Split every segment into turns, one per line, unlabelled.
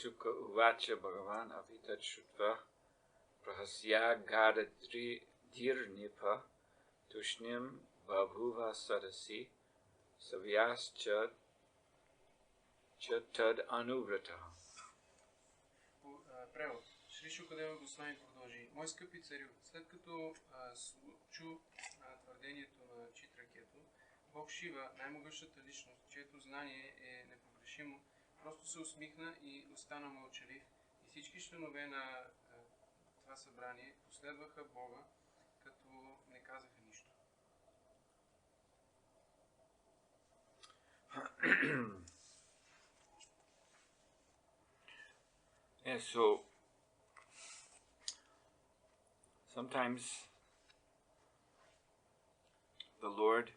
Shuka Uvacha Bhagavan Avitat Shutva Prahasya Gada Dirnipa Tushnim Babhuva Sadasi Savyas Chatad Anuvrata.
Превод. Шри Шукадева Госвами продължи. Мой скъпи царю, след като чу твърдението на Читракето, Бог Шива, най-могъщата личност, чието знание е непогрешимо, просто се усмихна и остана мълчалив, и всички членове на това събрание последваха Бога, като не казаха нищо.
Yeah, so sometimes the Lord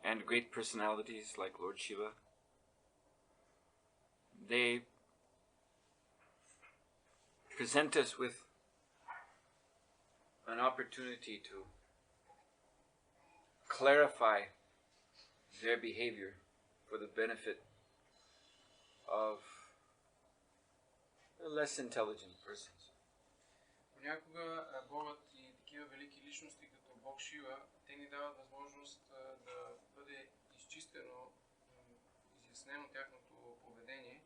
and great personalities like Lord Shiva, they present us with an opportunity to clarify their behavior for the benefit of less intelligent persons.
Понякога Богът и такива велики личности като Бог Шива, те ни дават възможност да бъде изчистено, изяснено тяхното поведение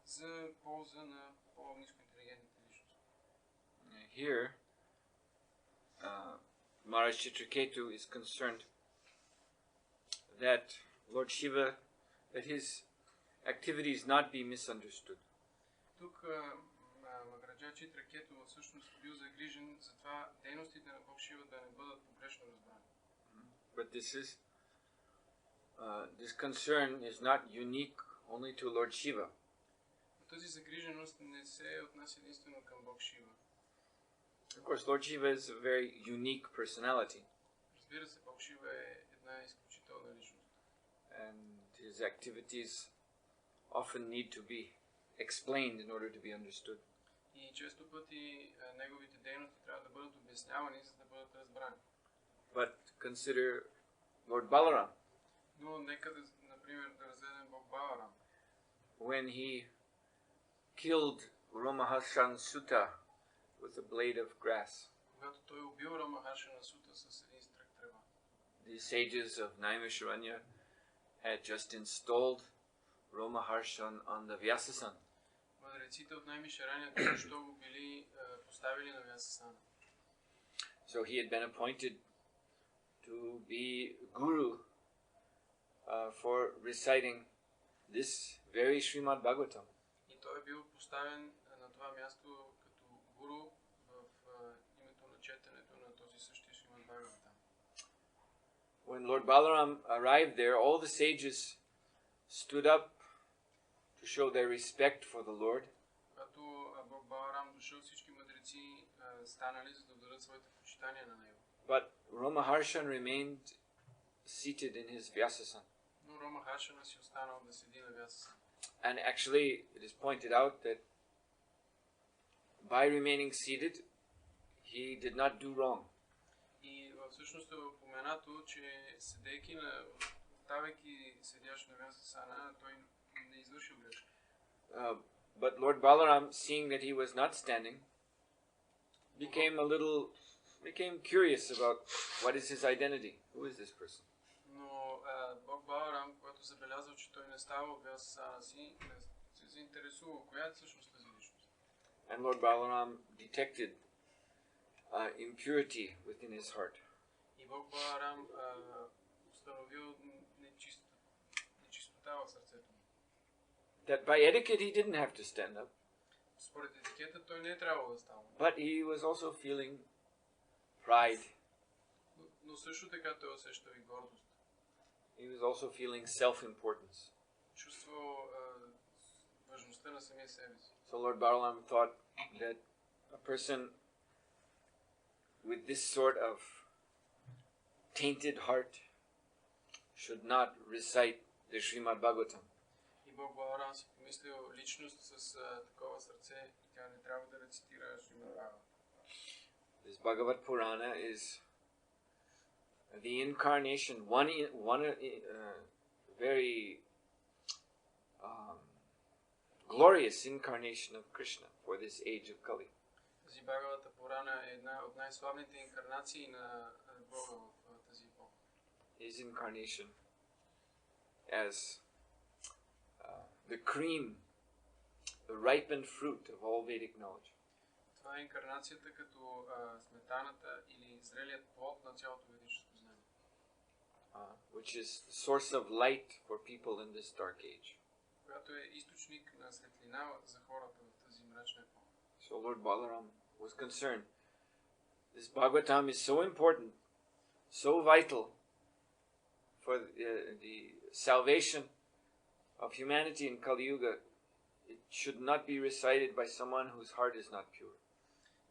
за полза на по-ниско интелигентните личности.
Here, Maharaj Chitraketu is concerned that Lord Shiva, that his activities not be misunderstood.
Тук Махараджа Читракето всъщност бил загрижен за това дейностите на Бог Шива да не бъдат погрешно разбрани.
But this concern is not unique only to Lord Shiva.
Тази загриженост не се отнася единствено към Бог Шива.
Of course, Lord Shiva is a very unique personality.
Разбира се, Бог Шива е една изключителна личност.
And his activities often need to be explained in order to be understood.
И често пъти неговите дейности трябва да бъдат обяснявани, за да бъдат разбрани.
But consider Lord Balaram.
Но нека например да разгледаме Бог Баларам.
When he killed Ramahashan Sutta with a blade of grass.
Когато той убил Рамахашана Сута с един стрък трева.
The sages of Naimisharanya had just installed Ramaharshan on the Vyasasan.
Мъдреците от Наймишарания току-що го били поставили на Вясасана.
So he had been appointed to be guru for reciting this very Srimad Bhagavatam.
И той е бил поставен на това място като гуру в името на четенето на този същия Шримад Бхагаватам.
When Lord Balaram arrived there, all the sages stood up to show their respect for the Lord.
Когато Бог Баларам дошъл, всички мъдреци станали, за да дадат своите почитания на него.
But Ramaharshan remained seated in his Vyasasan.
Но Рамахашана си останал да седи на Вясасана.
And actually, it is pointed out that by remaining seated, he did not do wrong.
И всъщност е упоменато, че седейки оставайки седящ на Вясасана, той не извършил грешка.
But Lord Balaram, seeing that he was not standing, became curious about what is his identity. Who is this person?
Но Бог Баларам, когато забелязал, че той не става от Вясасана си, се заинтересува коя е всъщност тази личност.
And Lord Balaram detected impurity within his heart.
И Бог Баларам установил нечистота в сърцето му.
That by etiquette he didn't have to stand up.
Според етикета той не е трябвало да става.
But he was also feeling pride.
Но също така той усещал и гордост.
He was also feeling self-importance.
Чувствал важността на самия себе си.
So Lord Balaram thought that a person with this sort of tainted heart should not recite the Srimad Bhagavatam.
И Бог Баларам си помислил, личност с такова сърце, тя не трябва да рецитира Шримад Бхагаватам.
This Bhagavad Purana is the incarnation, one very glorious incarnation of Krishna for this age of Kali.
Тази Бхагавата Пурана е една от най-славните инкарнации на Бога в тази епоха.
His incarnation as the cream, the ripened fruit of all Vedic knowledge.
Това е инкарнацията като сметаната или зрелият плод на цялото ведическо знание.
Which is the source of light for people in this dark age.
Която е източник на светлина за хората в тази мрачна епоха.
So Lord Balaram was concerned. This Bhagavatam is so important, so vital for the salvation of humanity in Kali Yuga. It should not be recited by someone whose heart is not pure.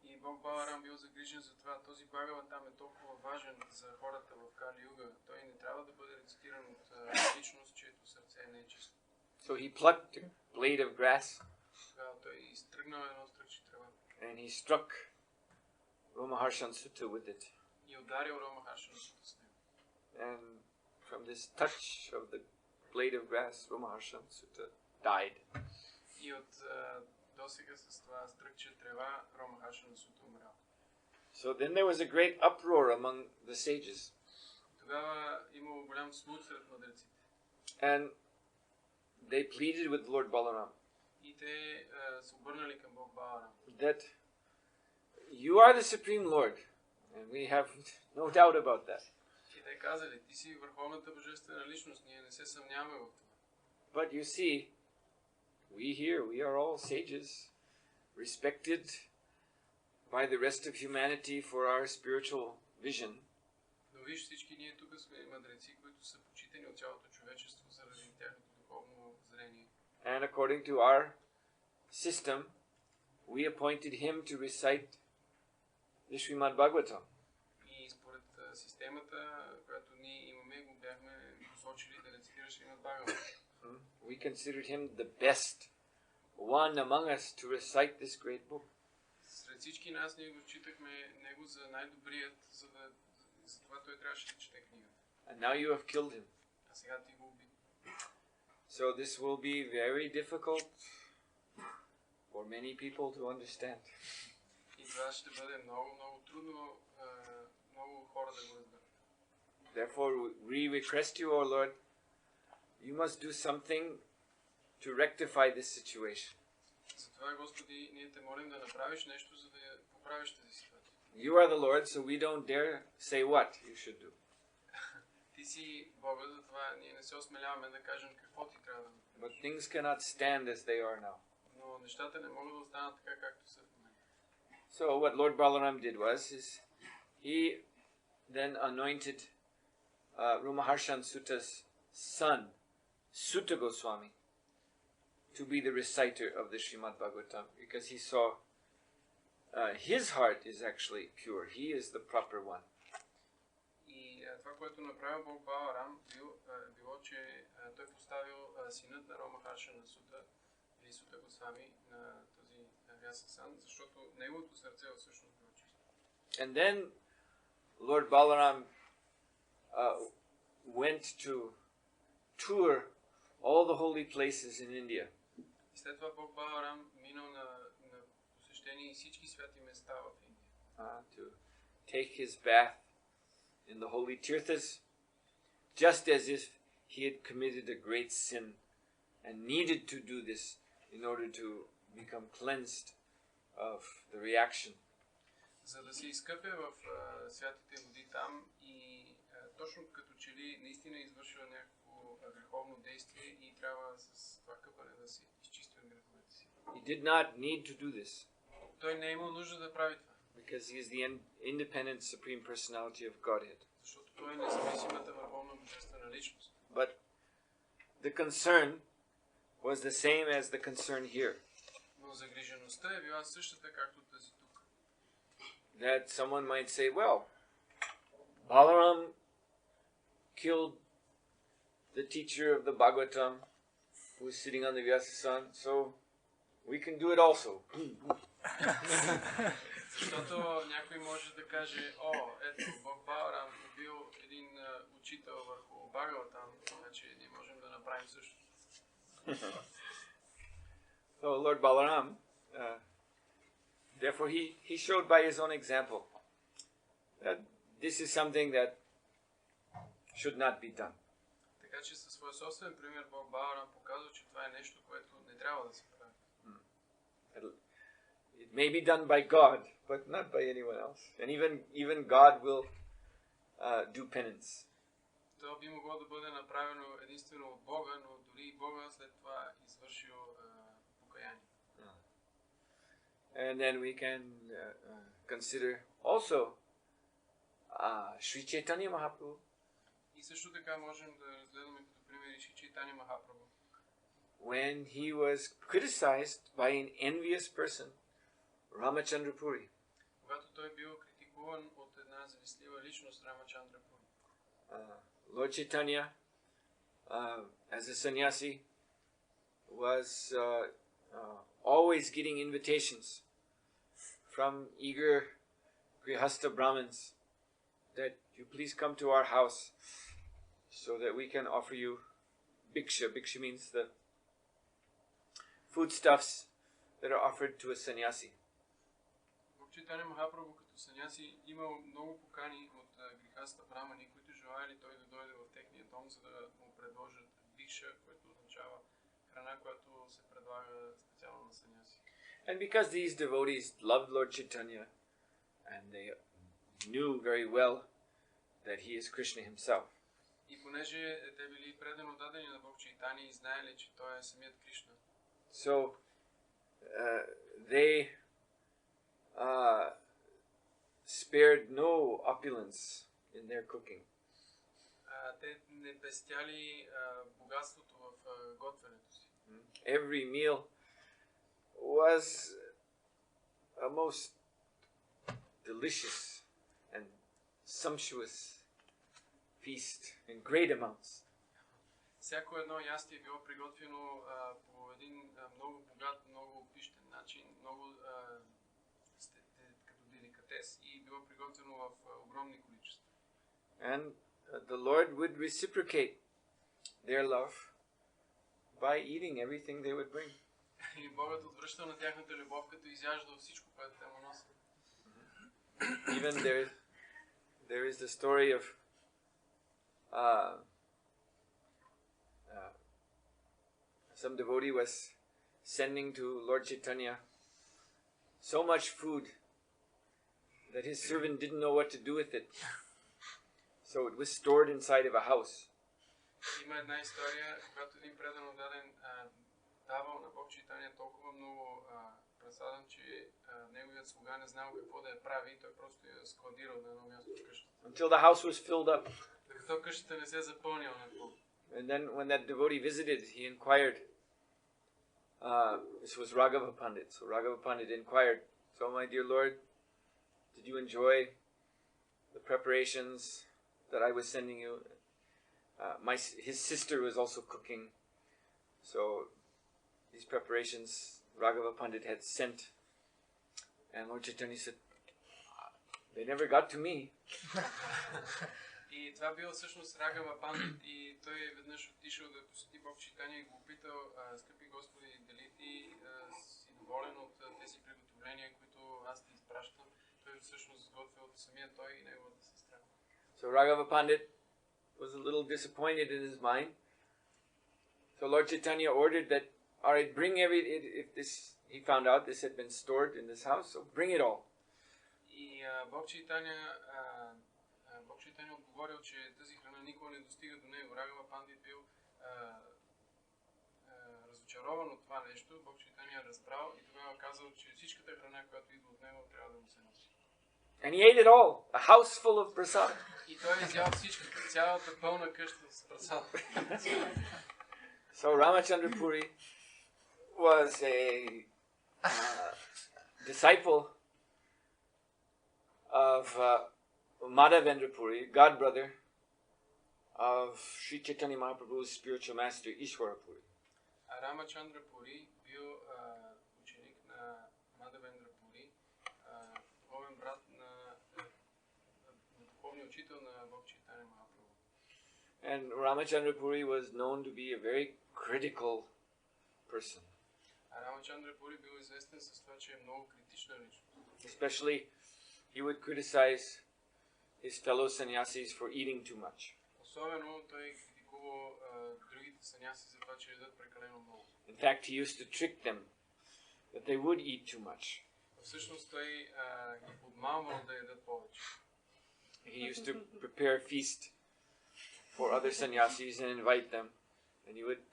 И Бог Баларам бил загрижен за това. Този Бхагаватам е толкова важен за хората в Кали Юга. Той не трябва да бъде рецитиран от личност, чието сърце не е чисто.
So he plucked a blade of grass.
Тогава той изтръгнал едно стръкче трева.
And he struck Romaharshan Sutta with it.
И ударил Ромахаршан Сута с него.
And from this touch of the blade of grass, Romaharshan Sutta died.
И от досега с това стръкче трева Ромахаршан Сута умрял.
So then there was a great uproar among the sages.
Тогава имало голям смут сред мъдреците.
And they pleaded with Lord Balaram.
И те се обърнали към Бог Баларам.
That you are the Supreme Lord, and we have no doubt about that.
И те казали, ти си върховната божествена личност, ние не се съмняваме в това.
But you see, we are all sages, respected by the rest of humanity for our spiritual vision.
Но виж, всички ние тук сме мъдреци, които са почитани от цялото човечество заради тяхното духовно зрение.
And according to our system, we appointed him to recite the Srimad Bhagavatam.
И според системата, която ние имаме, го бяхме посочили да рецитира Шримад Бхагаватам.
We considered him the best one among us to recite this great book.
Сред всички нас ние го считахме него за най-добрият, за това той трябваше да чете книгата.
And now you have killed him.
А сега ти го уби.
So this will be very difficult for many people to understand.
И това ще бъде много трудно много хора да го разберат.
Therefore we request you, O Lord, you must do something to rectify this situation.
Затова, Господи, ние те молим да направиш нещо, за да поправиш тази ситуация.
You are the Lord, so we don't dare say what you should do.
Ти си Бога, затова ние не се осмеляваме да кажем какво ти трябва да направиш.
But things cannot stand as they are now.
Но нещата не могат да останат така, както са в момента.
So what Lord Balaram did is he then anointed Romaharshan Sutta's son, Sutta Goswami, to be the reciter of the Srimad Bhagavatam, because he saw his heart is actually pure. He is the proper one.
И това, което направил Бог Баларам, било, че той поставил синът на Ромахаршана Сута, или Сута Госвами, на този Вясасан, защото неговото сърце всъщност било чисто.
And then Lord Balaram went to tour all the holy places in India.
И след това Бог Баларам минал на посещение и всички святи места в Индия.
To take his bath in the holy tirthas, just as if he had committed a great sin and needed to do this in order to become cleansed of the reaction.
За да се изкъпе в святите води там и точно като че ли наистина извършил някакво греховно действие и трябва с това къпане да се изчисти от греховете си.
He did not need to do this.
Той не е имал нужда да прави това.
Because he is the independent supreme personality of Godhead.
Защото той е независимата върховна божествена личност.
But the concern was the same as the concern here.
Но загрижеността е била същата, както тази тук.
That someone might say, well, Balaram killed the teacher of the Bhagavatam who is sitting on the Vyasasan, so we can do it also.
Защото някой може да каже, ето, Бог Баларам убил един учител върху Бхагаватам, значи ние можем да направим също.
So Lord Balaram, therefore he showed by his own example that this is something that should not be done.
Така че със своя собствен пример Бог Баларам показва, че това е нещо, което не трябва да се прави.
It may be done by God, but not by anyone else. And even God will do penance.
Това би могло да бъде направено единствено от Бога, но дори и Бога след това извършил покаяние.
And then we can consider also Sri Chaitanya Mahaprabhu.
И също така можем да разгледаме като пример Шри Чайтаня Махапрабху.
When he was criticized by an envious person, Ramachandra Puri.
Когато той бил критикуван от една завистлива личност, Рамачандра Пури.
Lord Chaitanya, as a sannyasi, was always getting invitations from eager Grihastha Brahmins that you please come to our house so that we can offer you bhiksha. Bhiksha means the foodstuffs that are offered to a sannyasi.
Бог Чайтаня Махапрабху като саняси имал много покани от Грихастха брамани, които желали той да дойде в техния дом, за да му предложат бикша, което означава храна, която се предлага специално на саняси.
And because these devotees loved Lord Chaitanya and they knew very well that he is Krishna himself.
И понеже те били предано дадени на Бог Чайтания и знаели, че той е самият Кришна.
So they spared no opulence in their cooking.
Те не пестяли богатството в готвенето си.
Every meal was a most delicious and sumptuous feast in great amounts.
Всяко едно ястие било приготвено по един много богат, много пищен начин, много като деликатес и било приготвено в огромни количества.
And the Lord would reciprocate their love by eating everything they would bring.
И Богът отвръща на тяхната любов, като изяжда всичко, което те му носят.
Even there is the story of some devotee was sending to Lord Chaitanya so much food that his servant didn't know what to do with it. So it was stored inside of a house.
Има една история, когато един предан даден давал на Бог Чайтания толкова много пресаден, че неговият слуга не знал какво да я прави и той просто я складирал на едно място в къщата.
Until the house was filled up.
Докато къщата не се запълнила напълно.
And then when that devotee visited, he inquired. This was Raghava Pandit. So Raghava Pandit inquired, so my dear Lord, did you enjoy the preparations that I was sending you? His sister was also cooking. So these preparations Raghava Pandit had sent. And Lord Chaitanya said, they never got to me.
И това било всъщност Рагава Пандит и той веднъж отишъл да посети Бог Чайтания и го опитал, скъпи Господи, дали ти си доволен от тези приготовления, които аз ти изпращам. Той всъщност сготвил от самия той и неговата сестра.
So Raghava Pandit was a little disappointed in his mind. So Lord Chaitanya ordered that, all right, bring if this, he found out this had been stored in this house, so bring it all.
И Бог Чайтания отговорил, че тази храна никога не достига до него. Рагава Пандит бил разочарован от това нещо. Бог Чайтания разбрал и тогава казал, че всичката храна, която идва от него, трябва да му се носи.
And he ate it all, a house full of prasad.
И той изял всичката, цялата пълна къща с прасад.
So Ramachandra Puri was a disciple of Madhavendra Puri, god brother of Sri Chaitanya Mahaprabhu's spiritual master Ishwara Puri.
Рамачандра Пури бил ученик на Мадhavendra Пури, духовен брат на духовния учител на Бог Чайтания Махапрабху.
And Ramachandra Puri was known to be a very critical person.
Рамачандра Пури бил известен с това, че е много критична личност.
Especially, he would criticize his fellow sannyasis for eating too much.
Особено той критикува другите саняси за това, че ядат прекалено много.
In fact, he used to trick them that they would eat too much.
Всъщност той ги подмамвал да ядат повече.
He used to prepare a feast for other sannyasis and invite them, and he would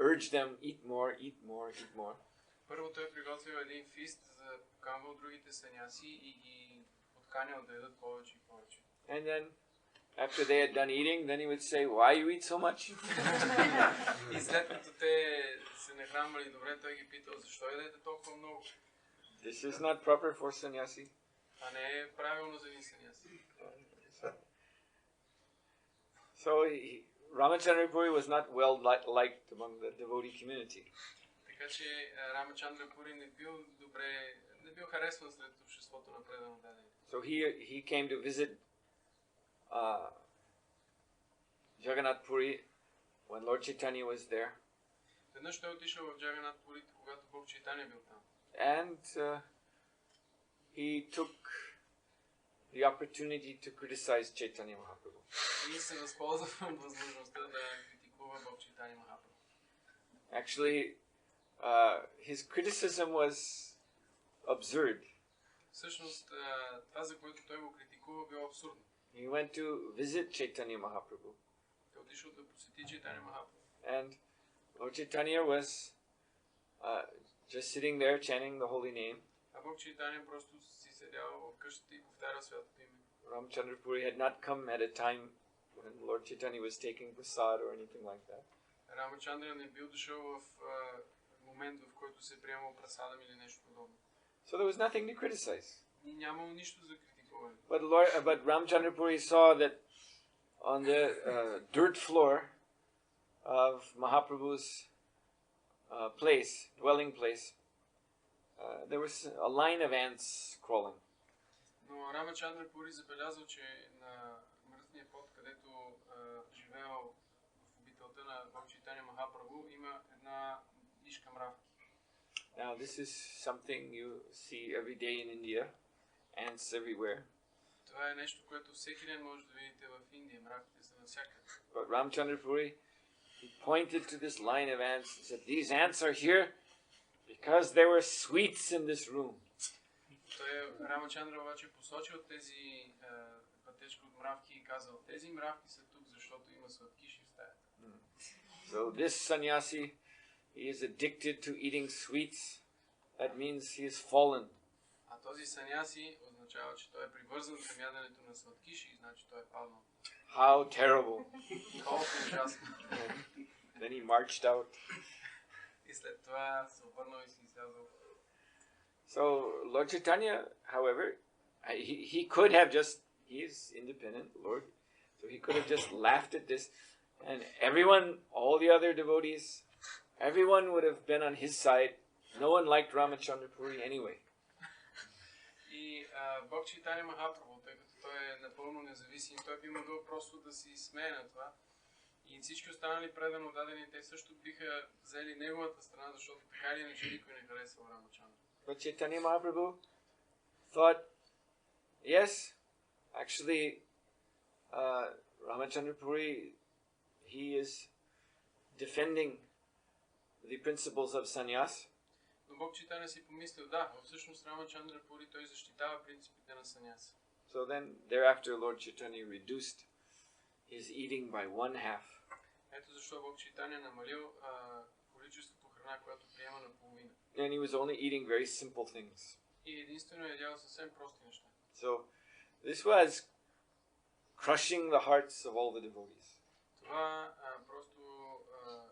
urge them, eat more, eat more, eat more.
Първо той приготвил един фист, за поканвал другите саняси и ги подканял да ядат повече и повече.
And then, after they had done eating, then he would say, "Why you eat so much?"
И след като те се нахранвали добре, той ги питал, защо ядете толкова много?
This is not proper for sannyasi.
А не е правилно за един саняси.
So Ramachandra Puri was not well liked among the devotee community.
Така че Рамачандра Пури не бил харесван сред обществото на предано дадени.
So he came to visit Jagannath Puri when Lord Chaitanya was there.
Веднъж той отишъл в Джаганат Пури, когато Бог Чайтания бил там.
And he took the opportunity to criticize Chaitanya Mahaprabhu.
И се възползва от възможността да критикува Бог Чайтания Махапрабху.
Actually, his criticism was absurd.
Всъщност, това, за което той го критикува, било абсурдно.
He went to visit Chaitanya Mahaprabhu.
Той отишъл да посети Чайтания Махапрабху.
And Lord Chaitanya was just sitting there chanting the holy name.
А Бог Чайтания просто си седял в къщата и повтарял святото име.
Ramachandra Puri had not come at a time when Lord Chaitanya was taking prasad or anything like that.
Рамачандра не бил дошъл в момент, в който се приемал прасадам или нещо подобно.
So there was nothing to criticize.
И нямало нищо за критикуване.
But Ramachandra Puri saw that on the dirt floor of Mahaprabhu's dwelling place, there was a line of ants crawling.
Но Рамачандра Пури забелязал, че на мръсния пот, където живеел в обителта на Бог Чайтания Махапрабху, има една нишка мравки.
Now this is something you see every day in India, ants everywhere.
Това е нещо, което всеки ден може да видите в Индия, мравките са навсякъде.
But Ramachandra Puri, he pointed to this line of ants and said, "These ants are here because there were sweets in this room."
Той Рамачандра обаче посочил тези пътечки от мравки и казал, тези мравки са тук, защото има сладкиши в стаята.
So this sannyasi, he is addicted to eating sweets. That means he is fallen.
А този саняси означава, че той е привързан към яденето на сладкиши, значи той е паднал.
How terrible.
Колко ужасно.
Then he marched out.
И след това се обърнал и си излязъл.
So Lord Chaitanya, however, he could have he is independent Lord, so he could have just laughed at this, and everyone, all the other devotees, everyone would have been on his side. No one liked Ramachandra Puri anyway.
И Бог Чайтания Махапрабху, тъй като той е напълно независим, той би могъл просто да си смее на това. И всички останали предано дадени, те също биха взели неговата страна, защото така или иначе никой не харесва Рамачандра.
But Chaitanya Mahaprabhu thought, yes, actually, Ramachandra Puri, he is defending the principles of sannyas.
Но Бог Чайтания си помислил, да, всъщност Рамачандра Пури той защитава принципите на саняса.
So then, thereafter, Lord Chaitanya reduced his eating by 1/2.
Ето защо Бог Чайтания намалил количеството храна, която приема на половина.
And he was only eating very simple things.
И единствено ядял съвсем прости неща.
So this was crushing the hearts of all the devotees.
Това просто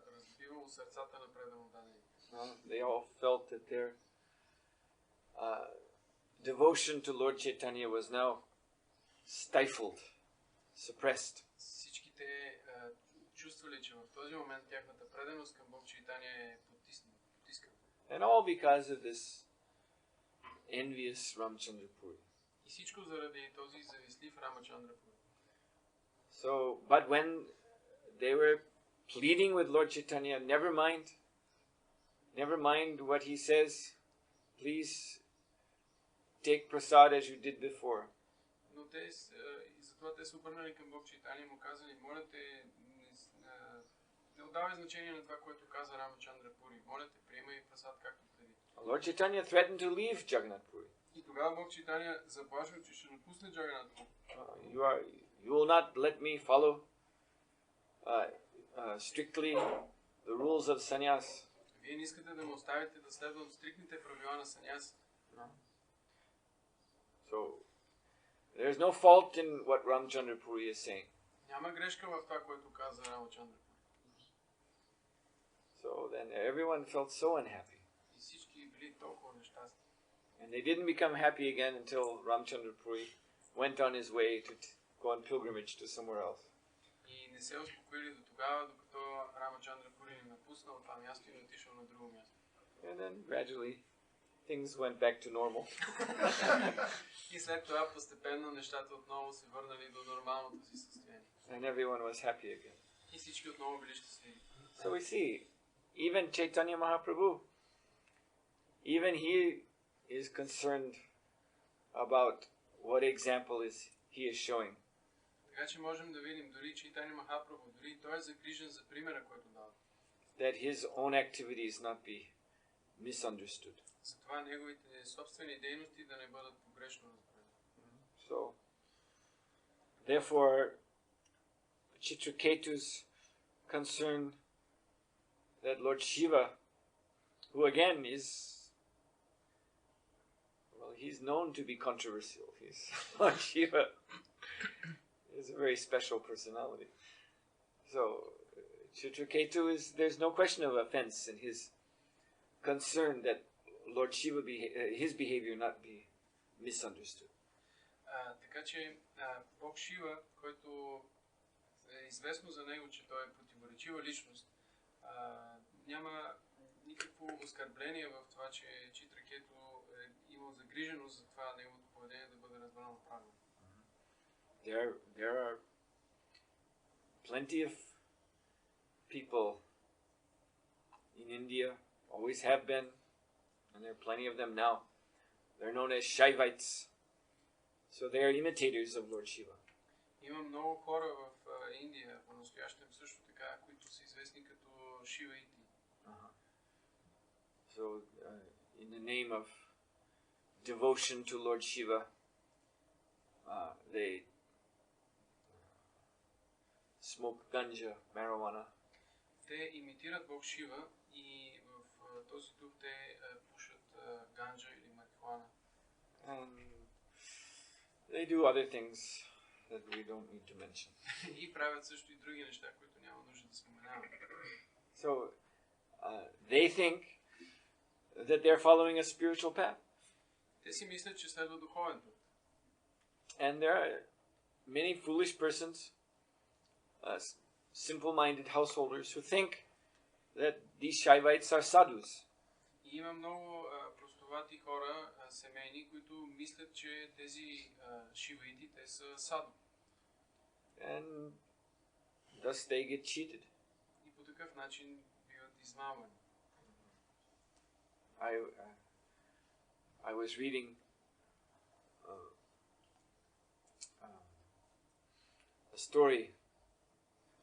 разбивало сърцата на предано дадени.
They all felt that their devotion to Lord Chaitanya was now stifled, suppressed.
Всички те чувствали, че в този момент тяхната преданост към Бог Чайтания е потискана.
And all because of this envious Ramachandra Puri.
И всичко заради този завистлив Рамачандра Пури.
So, but when they were pleading with Lord Chaitanya, never mind, never mind what he says, please take prasad as you did before.
Но те, и затова те се обърнали към Бог Чайтания и му казали, моля те, не отдавай значение на това, което каза Рамачандра Пури. Моля те, приемай прасад както преди.
Lord Chaitanya threatened to leave Jagannath Puri.
И тогава Бог Чайтания заплашва, че ще напусне Джаганат Пури.
You will not let me follow strictly the rules of sannyas.
Вие не искате да ме оставите да следвам стриктните правила на саньяс.
So there's no fault in what Ramchandra Puri is saying.
Няма грешка в това, което каза Рамачандра Пури.
So then everyone felt so unhappy.
И всички били толкова нещастни.
And they didn't become happy again until Ramchandra Puri went on his way to go on pilgrimage to somewhere else.
И не се успокоили до тогава, докато Рамачандра Пури не напуснал това място и отишъл на друго място.
And then gradually things went back to normal.
И след това постепенно нещата отново се върнали до нормалното си състояние.
And everyone was happy again.
И всички отново били щастливи.
So we see, even Chaitanya Mahaprabhu, even he is concerned about what example he is showing.
Така че можем да видим, дори Чайтания Махапрабху, дори той е загрижен за примера, който дава.
That his own activities not be misunderstood.
Затова неговите собствени дейности да не бъдат погрешно разбрани.
So, therefore, Chitraketu's concern that Lord Shiva, who again is, well, he's known to be controversial. Lord Shiva is a very special personality. So, Chitraketu there's no question of offense in his concern that Lord Shiva, his behavior not be misunderstood.
Така че Бог Шива, който е известно за него, че той е противоречива личност, няма никакво оскърбление в това, че Читракето е имал загриженост за това неговото поведение да бъде разбрано правилно.
There are plenty of people in India, always have been, and there are plenty of them now. They're known as Shaivites. So they are imitators of Lord Shiva.
Има много хора в Индия, по-настоящем също така, които са известни като шиваити.
So in the name of devotion to Lord Shiva, they smoke ganja, marijuana.
Те имитират Бог Шива и в този дух те пушат ганджа или марихуана.
And they do other things that we don't need to mention.
И правят също и други неща, които няма нужда да споменаваме.
So they think that they're following a spiritual path.
Те си мислят, че следва духовен път.
And there are many foolish persons, simple-minded householders who think that these Shaivites are sadhus.
И има много простовати хора, семейни, които мислят, че тези шиваити, те са саду.
And thus they get cheated.
И по такъв начин биват измамани.
I was reading a story,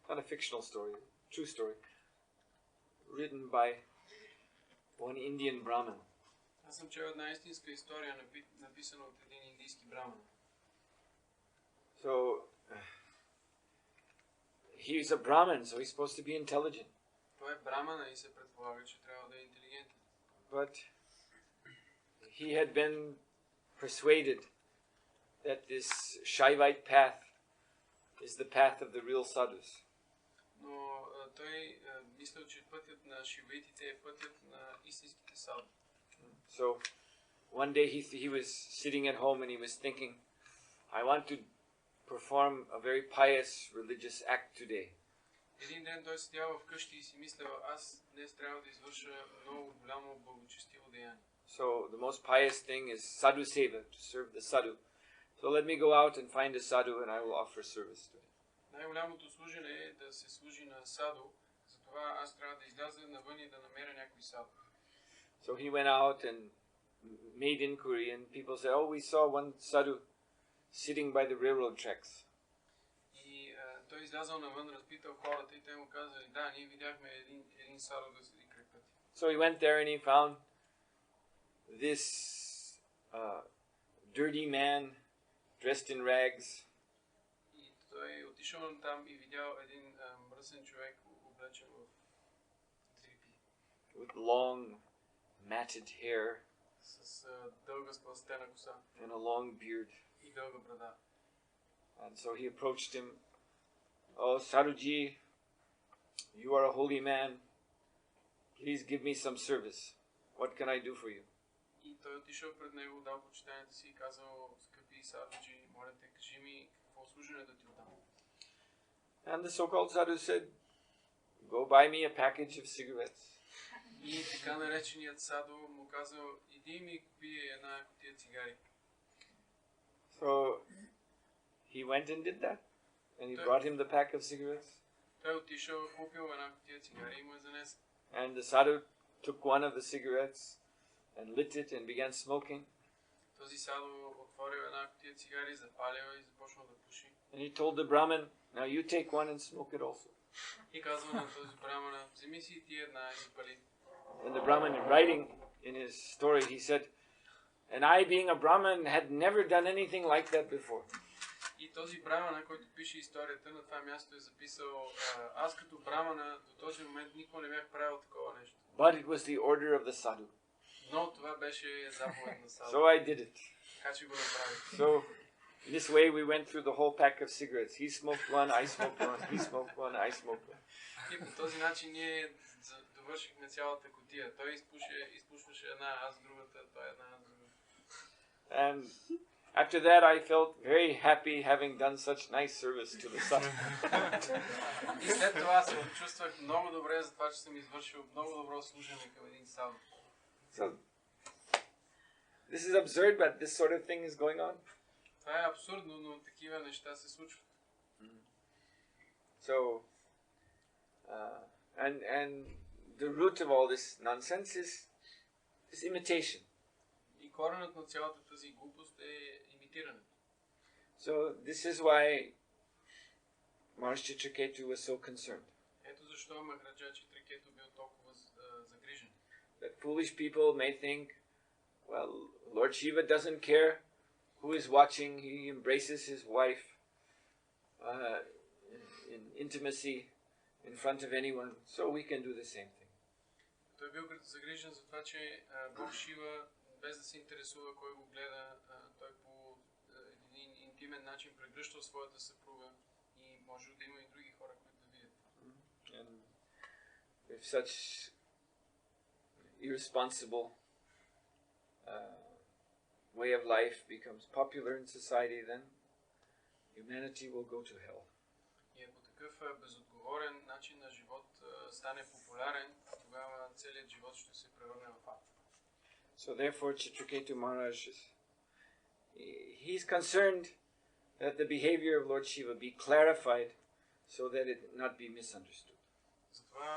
not a fictional story, true story, written by one Indian Brahmin.
Аз съм чел една истинска история, написана от един индийски браман.
So he's a Brahmin, so he's supposed to be intelligent.
Той е брамана и се предполага, че трябва да е интелигентен.
But he had been persuaded that this Shaivite path is the path of the real sadhus.
Но той мисля, че пътят на шиваитите е пътят на истинските саду.
So one day he was sitting at home and he was thinking, I want to perform a very pious religious act today.
Един ден той седял вкъщи и си мислял, аз днес трябва да извърша много голямо благочестиво деяние.
So the most pious thing is sadhu seva, to serve the sadhu. So let me go out and find a sadhu and I will offer service to him.
Най-голямото служене е да се служи на саду, затова аз трябва да изляза навън и да намеря някой саду.
So he went out and made inquiry, and people said, "Oh, we saw one sadhu sitting by the railroad tracks."
И той излязъл навън, разпитал хората и те му казали, да, ние видяхме един саду да седи край пътя.
So he went there and he found this dirty man dressed in rags.
И той отишъл там и видял един мръсен човек, облечен в дрипи.
With long matted hair.
С дълга сплъстена коса.
And a long beard.
И дълга брада.
And so he approached him. "Oh, Sadhuji, you are a holy man. Please give me some service. What can I do for you?"
И той отишъл пред него, дал почитанието си и казал, скъпи Садhuji, моля те, кажи ми какво служене да ти отдам.
And the so-called sadhu said, "Go buy me a package of cigarettes."
И така нареченият саду му казал, иди ми купи една кутия цигари.
So he went and did that. And he brought him the pack of cigarettes.
Той отишъл, купил една кутия цигари и му занес.
And the sadhu took one of the cigarettes and lit it and began smoking.
Този саду отворил една кутия цигари, запалил и започнал да пуши.
And he told the Brahmin, "Now you take one and smoke it also."
И казва на този брамана, вземи си ти една и запали.
And the Brahmin, writing in his story, he said, "And I, being a Brahmin, had never done anything like that before."
И този брамана, който пише историята, на това място е записал, аз като брамана до този момент никога не бях правил такова нещо.
But it was the order of the sadhu.
Но това беше заповед на саду.
So I did it.
Така че го направих.
So this way we went through the whole pack of cigarettes. He smoked one, I smoked one, he smoked one, I smoked one.
И по този начин ние довършихме цялата кутия. Той изпушваше една, аз другата, той една, аз другата.
And after that I felt very happy having done such nice service to the sadhu.
И след това се чувствах много добре за това, че съм извършил много добро служене към един саду.
So this is absurd, but this sort of thing is going on.
Това е абсурдно, но такива неща се случват.
So and the root of all this nonsense is imitation.
И коренът на цялата тази глупост е имитирането.
So this is why Maharaj Chitraketu was so concerned.
Ето защо Махараджа Читракету бил толкова загрижен.
That foolish people may think, well, Lord Shiva doesn't care who is watching. He embraces his wife in intimacy in front of anyone, so we can do the same thing.
Той бил загрижен за това, че Бог Шива, без да се интересува кой го гледа, той по един интимен начин прегръщал своята съпруга и може да има и други хора, които да видят.
And if such irresponsible way of life becomes popular in society, then humanity will go to hell.
И ако такъв безотговорен начин на живот стане популярен, тогава целият живот ще се превърне в ад.
So therefore Chitraketu Maharaj, he's concerned that the behavior of Lord Shiva be clarified so that it not be misunderstood.
Затова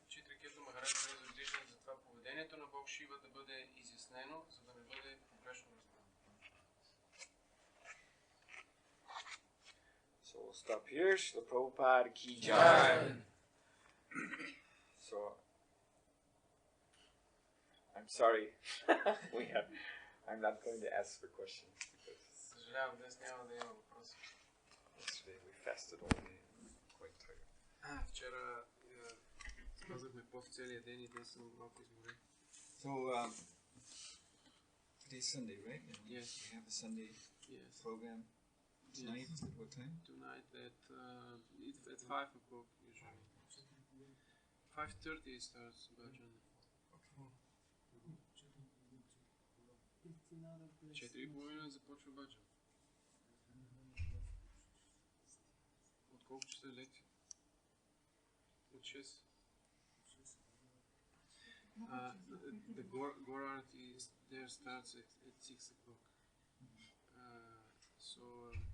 Читракету Махарадж бе загрижен за това поведението на Бог Шива да бъде изяснено, за да не бъде погрешно разбрано.
So we'll stop here. Srila Prabhupada ki jai. So I'm sorry. I'm not going to ask for questions because
Съжалявам, днес няма да има въпроси.
yesterday we fasted all day. I'm quite tired.
Вчера казахме пост целия ден и днес съм малко изморен.
So today's Sunday, right? And
Yes.
We have a Sunday program tonight. At what time?
Tonight at 5 o'clock usually. 5:30 starts bhajan. Okay. 4:30 започва баджан. От колко часа е лекция? От 6. The Gorarati there starts at 6 o'clock. So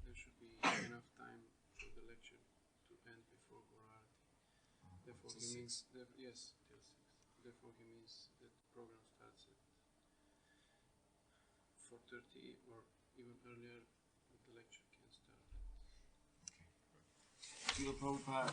there should be enough time for the lecture to end before Gorarati. Therefore he means, yes, till 6. Therefore he means that the program starts 4:30 or even earlier, the lecture can start.
Srila Prabhupada.